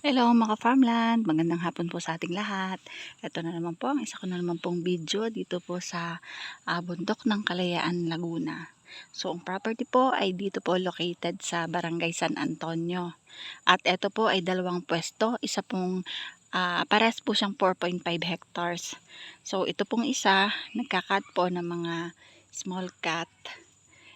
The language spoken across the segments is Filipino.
Hello mga farmland, magandang hapon po sa ating lahat. Ito na naman po ang isa ko na naman pong video dito po sa bundok ng Kalayaan, Laguna. So ang property po ay dito po located sa Barangay San Antonio. At ito po ay dalawang pwesto, isa pong pares po siyang 4.5 hectares. So ito pong isa, nagkakat po ng mga small cat.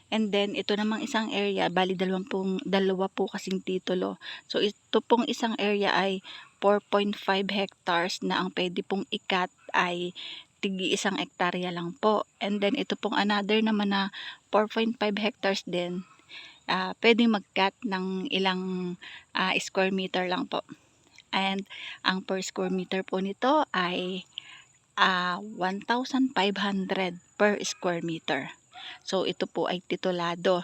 And then, ito namang isang area, bali dalawa po kasing titulo. So, ito pong isang area ay 4.5 hectares na ang pwede pong ikat ay tigi isang hektarya lang po. And then, ito pong another naman na 4.5 hectares din, pwedeng mag-cut ng ilang square meter lang po. And, ang per square meter po nito ay 1,500 per square meter. So, ito po ay titulado.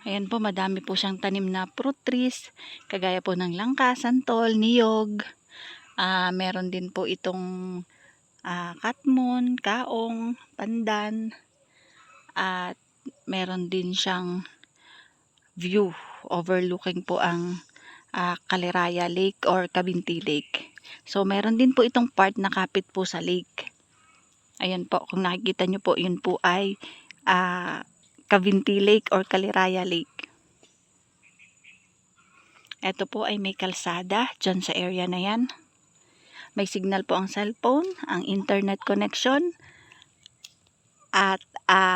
Ayan po, madami po siyang tanim na fruit trees, kagaya po ng langka, santol, niyog. Meron din po itong katmon, kaong, pandan. At meron din siyang view, overlooking po ang Caliraya Lake or Cabinti Lake. So, meron din po itong part na kapit po sa lake. Ayan po, kung nakikita nyo po, yun po ay Cabinti Lake or Caliraya Lake. Ito po ay may kalsada dyan sa area na yan. May signal po ang cellphone, ang internet connection, at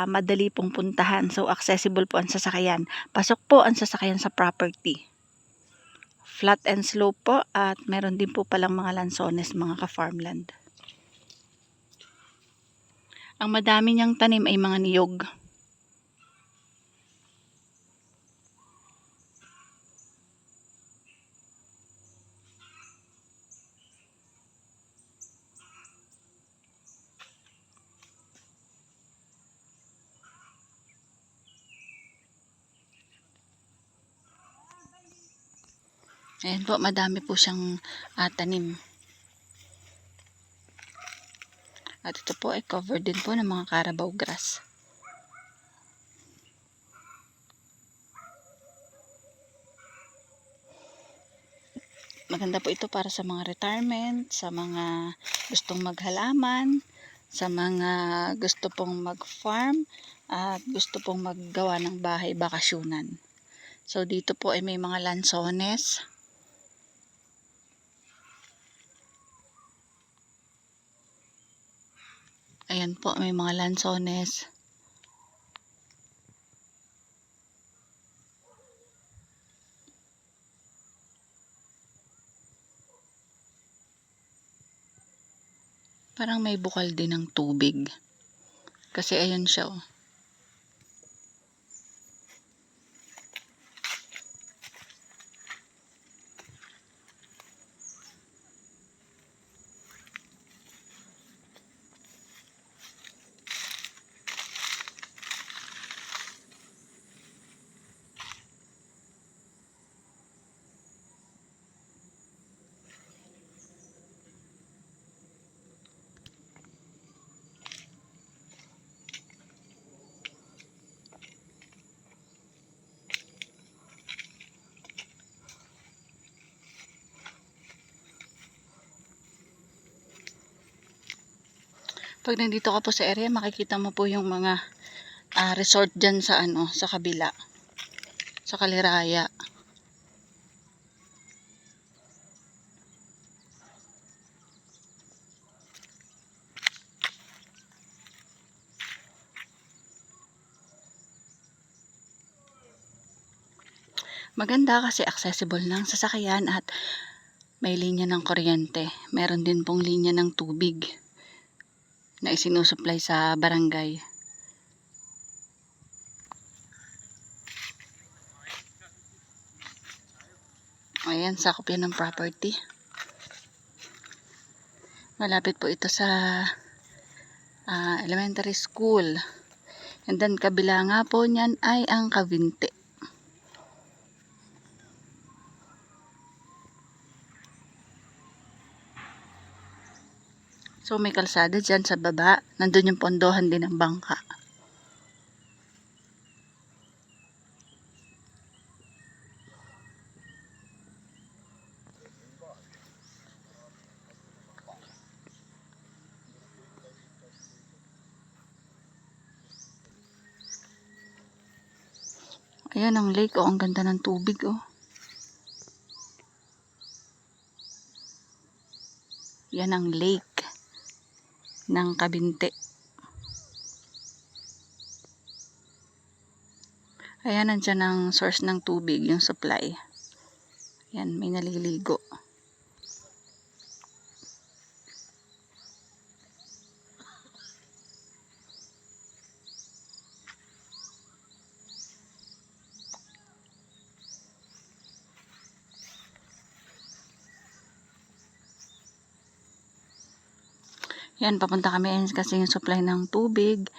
madali pong puntahan. So, accessible po ang sasakyan. Pasok po ang sasakyan sa property. Flat and slope po at meron din po palang mga lansones, mga ka-farmland. Ang madami niyang tanim ay mga niyog. Ayan po, madami po siyang tanim. At ito po ay covered din po ng mga Carabao grass. Maganda po ito para sa mga retirement, sa mga gustong maghalaman, sa mga gusto pong mag-farm, at gusto pong maggawa ng bahay bakasyunan. So dito po ay may mga lansones. Ayan po, may mga lansones. Parang may bukal din ng tubig. Kasi ayan siya oh. Pag nandito ka po sa area, makikita mo po yung mga resort dyan sa sa kabila. Sa Caliraya. Maganda kasi accessible ng sasakyan at may linya ng kuryente. Meron din pong linya ng tubig na isinusupply sa barangay. Ayan, sakop yan ng property. Malapit po ito sa elementary school. And then kabila nga po niyan ay ang Cabinti. So may kalsada dyan sa baba. Nandun yung pondohan din ng bangka. Ayan ang lake, oh, ang ganda ng tubig, oh. Yan ang lake ng Kabinte. Ayan, nandyan ang source ng tubig, yung supply. Yan, may naliligo. Yan, papunta kami kasi yung supply ng tubig.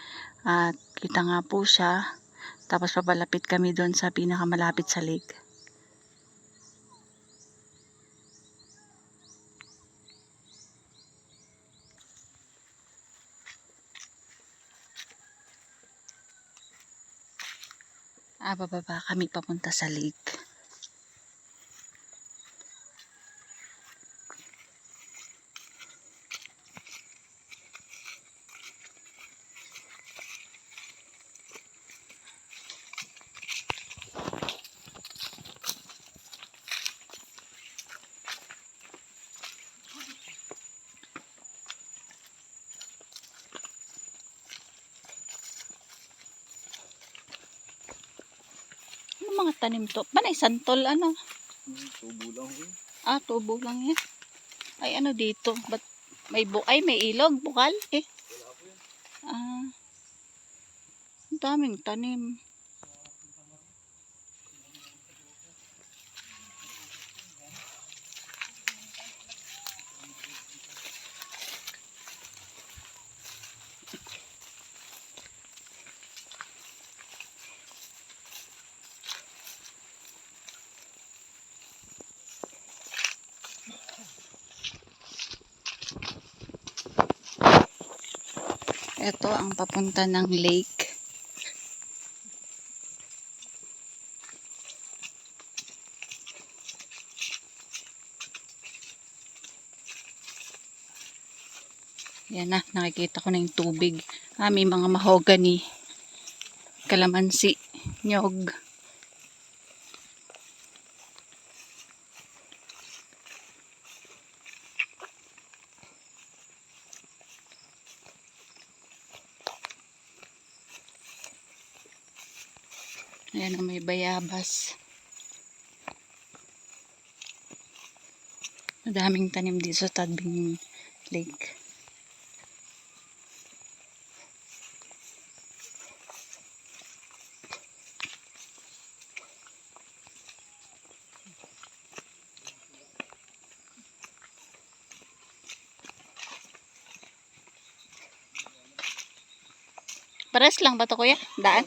At kita nga po siya. Tapos papalapit kami doon sa pinakamalapit sa lake. Bababa kami papunta sa lake. Ano mga tanim to? Panay santol, ano? Tubo lang eh. Tubo lang yan. Ay, ano dito? Ba't may ilog, bukal eh. Wala po yan. Ang daming tanim. Ito ang papunta ng lake. Yan na, nakikita ko na yung tubig. May mga mahogany, kalamansi, nyog. Ayan na, may bayabas. Madaming tanim dito sa tabing lake. Pares lang ba to, kuya? Daan?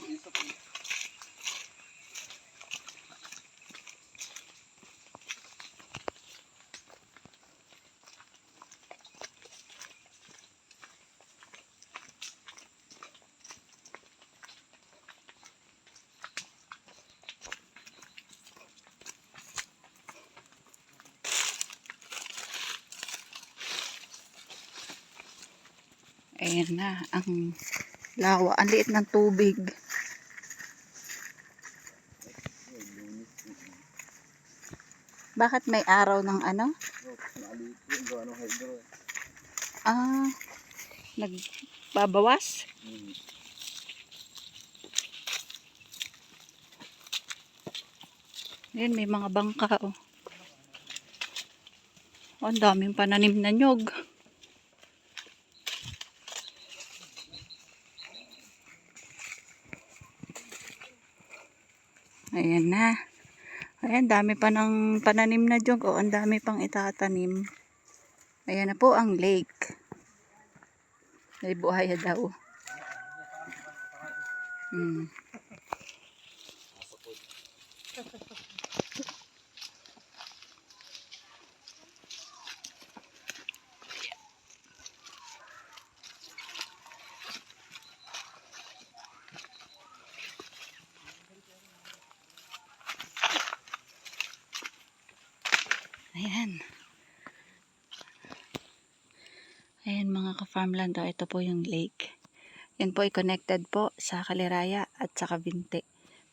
Ayan na, ang lawa. Ang liit ng tubig. Bakit may araw ng ano? Nagbabawas? Ayan, may mga bangka, oh. Ang daming pananim na nyog. Ayan na. Ayan, dami pa ng pananim na nyog. Ang dami pang itatanim. Ayan na po ang lake. May buhaya daw. Ayan. Ayan mga ka-farmland, ito po yung lake. Yan po ay connected po sa Kaliraya at sa Kabinte.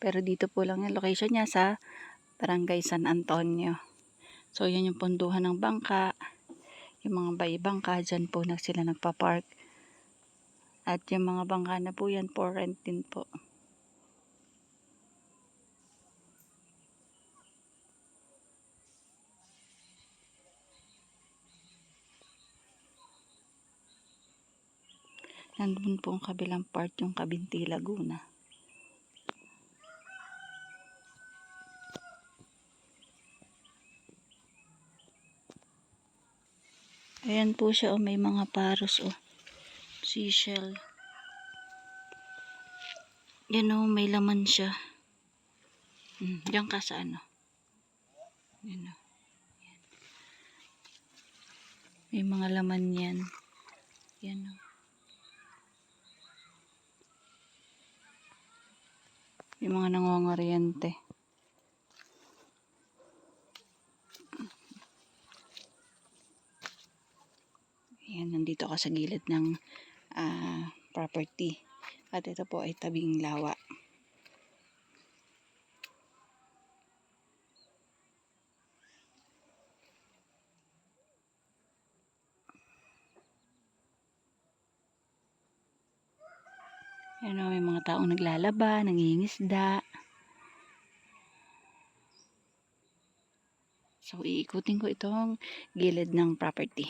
Pero dito po lang yung location niya sa Barangay San Antonio. So yan yung punduhan ng bangka. Yung mga bay-bangka, dyan po sila nagpa-park. At yung mga bangka na po yan, for rent din po. Nandun po ang kabilang part, yung Cabinti, Laguna. Ayan po siya, oh, may mga paros, oh. Seashell. Yan, oh, may laman siya. Diyan ka sa ano. Yan, oh. May mga laman yan. Yan, oh. Yung mga nangongoriente. Ayan, nandito ako sa gilid ng property. At ito po ay tabing lawa. Ayan, oh, may mga taong naglalaba, nangingisda. So, iikutin ko itong gilid ng property.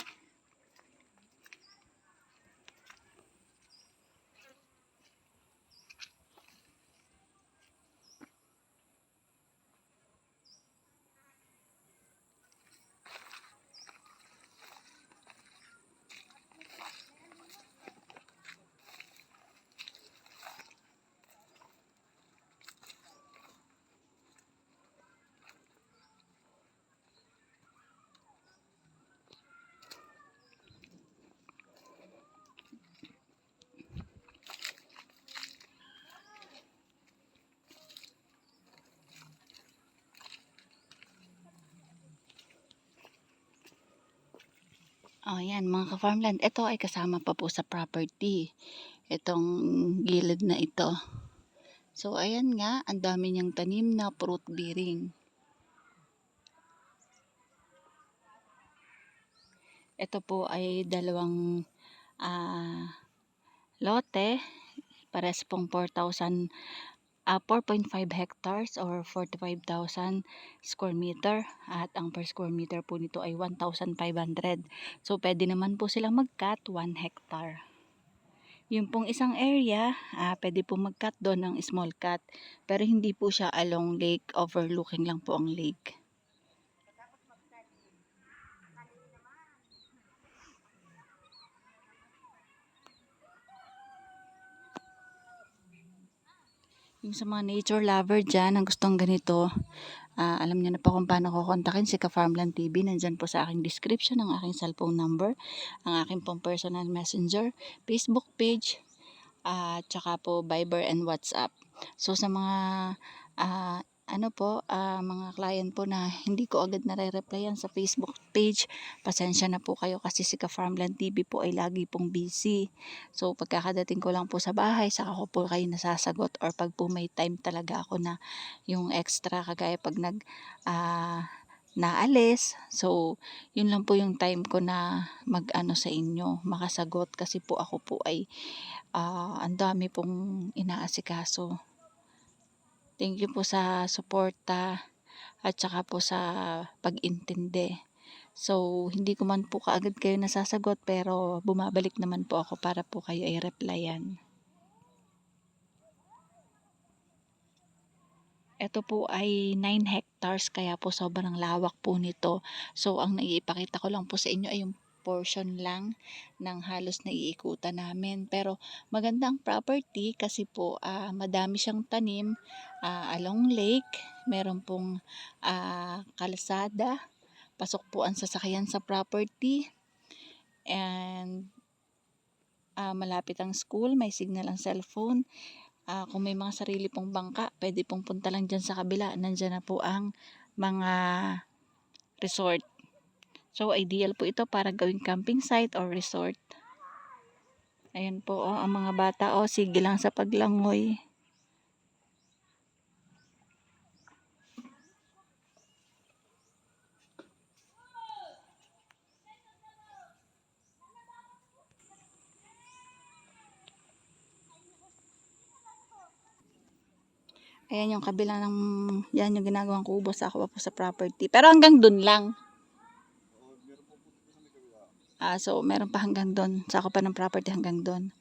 Oh, yan mga ka-farmland. Ito ay kasama pa po sa property. Itong gilid na ito. So, ayan nga, ang dami niyang tanim na fruit bearing. Ito po ay dalawang lote. Pares pong 4.5 hectares or 45,000 square meter. At ang per square meter po nito ay 1,500. So, pwede naman po silang mag-cut 1 hectare. Yung pong isang area, pwede po mag-cut doon ng small cut. Pero hindi po siya along lake, overlooking lang po ang lake. Yung sa mga nature lover dyan, ang gustong ganito, alam niyo na po kung paano ko kontakin si Ka-Farmland TV. Nandyan po sa aking description ang aking cellphone number, ang aking pong personal messenger, Facebook page, tsaka po Viber and WhatsApp. So sa mga mga client po na hindi ko agad nare-replyan sa Facebook page, pasensya na po kayo kasi si Ka-Farmland TV po ay lagi pong busy. So pagkakadating ko lang po sa bahay, saka ko po kayo nasasagot, or pag po may time talaga ako na yung extra, kagaya pag naalis. So, yun lang po yung time ko na mag-ano sa inyo, makasagot, kasi po ako po ay ang dami pong inaasikaso. Thank you po sa suporta at saka po sa pag-intindi. So, hindi ko man po kaagad kayo nasasagot, pero bumabalik naman po ako para po kayo ay replyan. Ito po ay 9 hectares, kaya po sobrang lawak po nito. So, ang naiipakita ko lang po sa inyo ay yung portion lang ng halos naiikutan namin. Pero magandang property kasi po madami siyang tanim along lake. Meron pong kalsada. Pasok po ang sasakyan sa property. And malapit ang school, may signal ang cellphone. Kung may mga sarili pong bangka, pwede pong punta lang dyan sa kabila. Nandyan na po ang mga resort. So, ideal po ito para gawing camping site or resort. Ayan po, ang mga bata, sige lang sa paglangoy. Ayan yung kabila ng, yan yung ginagawang kubo sa ako po sa property. Pero hanggang dun lang. So meron pa hanggang dun. Sa ako pa ng property hanggang dun.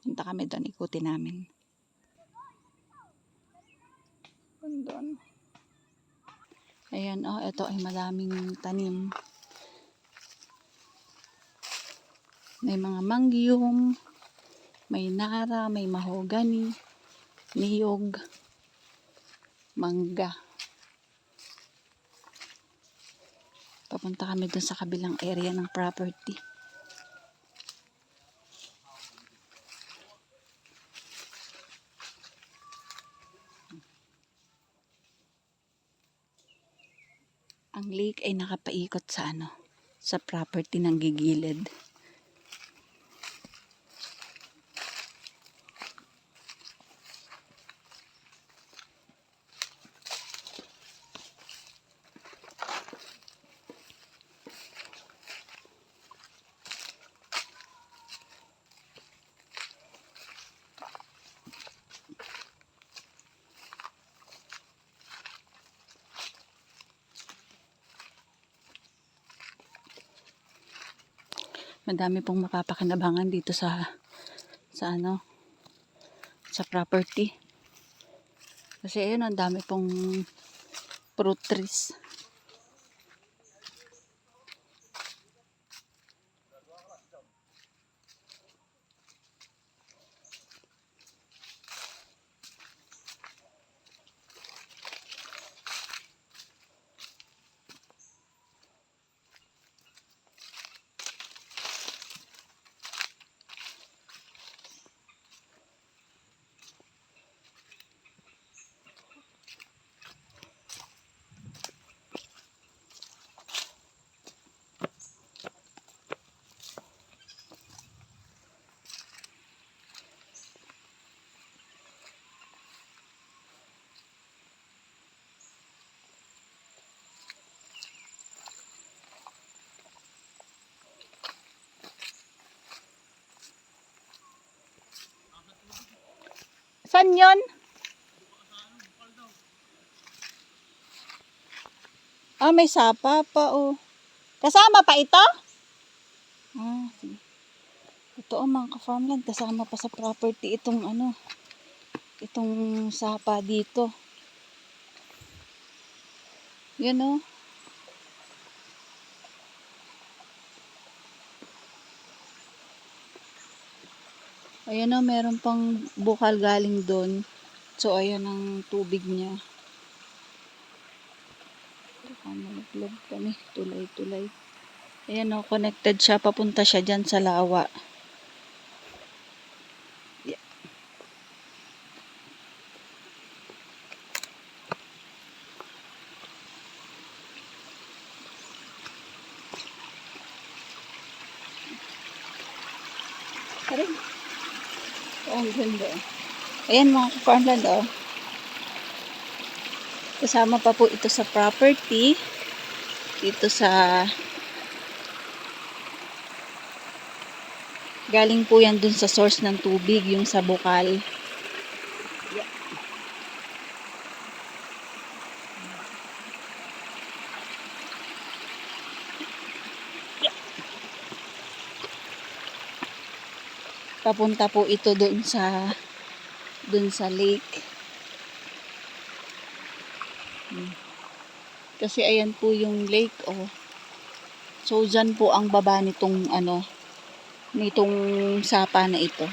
Punta kami dun, ikutin namin. Doon. Ayan, ito ay madaming tanim. May mga mangyum, may nara, may mahogany, niyog, mangga. Papunta kami dun sa kabilang area ng property. Ang lake ay nakapaikot sa sa property ng gigilid. Madami pong mapapakinabangan dito sa property. Kasi ayun, ang dami pong fruit trees. Saan yun? May sapa pa, Kasama pa ito? Sige. Ito, mga ka-farmland, kasama pa sa property itong itong sapa dito. Yan, Ayan, meron pang bukal galing doon. So, ayan ang tubig niya. Malaglag kami, tulay-tulay. Ayan, connected siya, papunta siya dyan sa lawa. Yeah. Ayan. Ang ganda. Ayan, mga ka-farmland, Kasama pa po ito sa property. Dito sa galing po yan dun sa source ng tubig, yung sa bukal. Yeah. Yeah. Papunta po ito dun sa lake. Kasi ayan po yung lake, So, dyan po ang baba nitong nitong sapa na ito.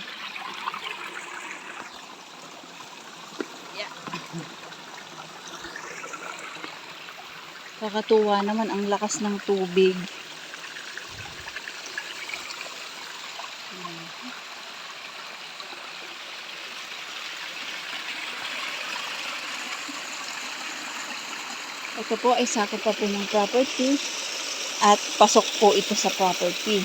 Yeah. Kakatuwa naman ang lakas ng tubig. Ito po ay sakop pa po ng property at pasok po ito sa property.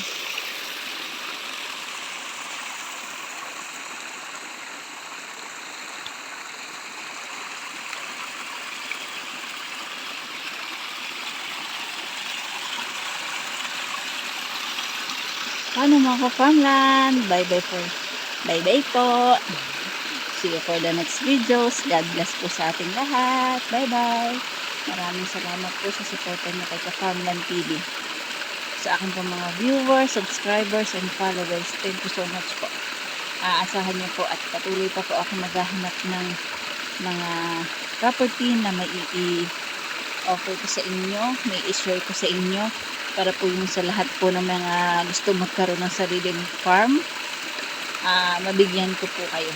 Mga ka-farmland? Bye-bye po. Bye-bye po. See you for the next videos. God bless po sa ating lahat. Bye-bye. Maraming salamat po sa suporta niyo kay Ka-Farmland TV. Sa akin po mga viewers, subscribers, and followers. Thank you so much po. Aasahan niyo po at patuloy pa po ako maghahanap ng mga property na may i-offer ko sa inyo, may i-share ko sa inyo para po yung sa lahat po ng mga gusto magkaroon ng sariling farm, mabigyan ko po kayo.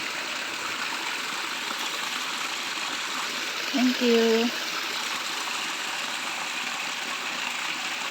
Thank you.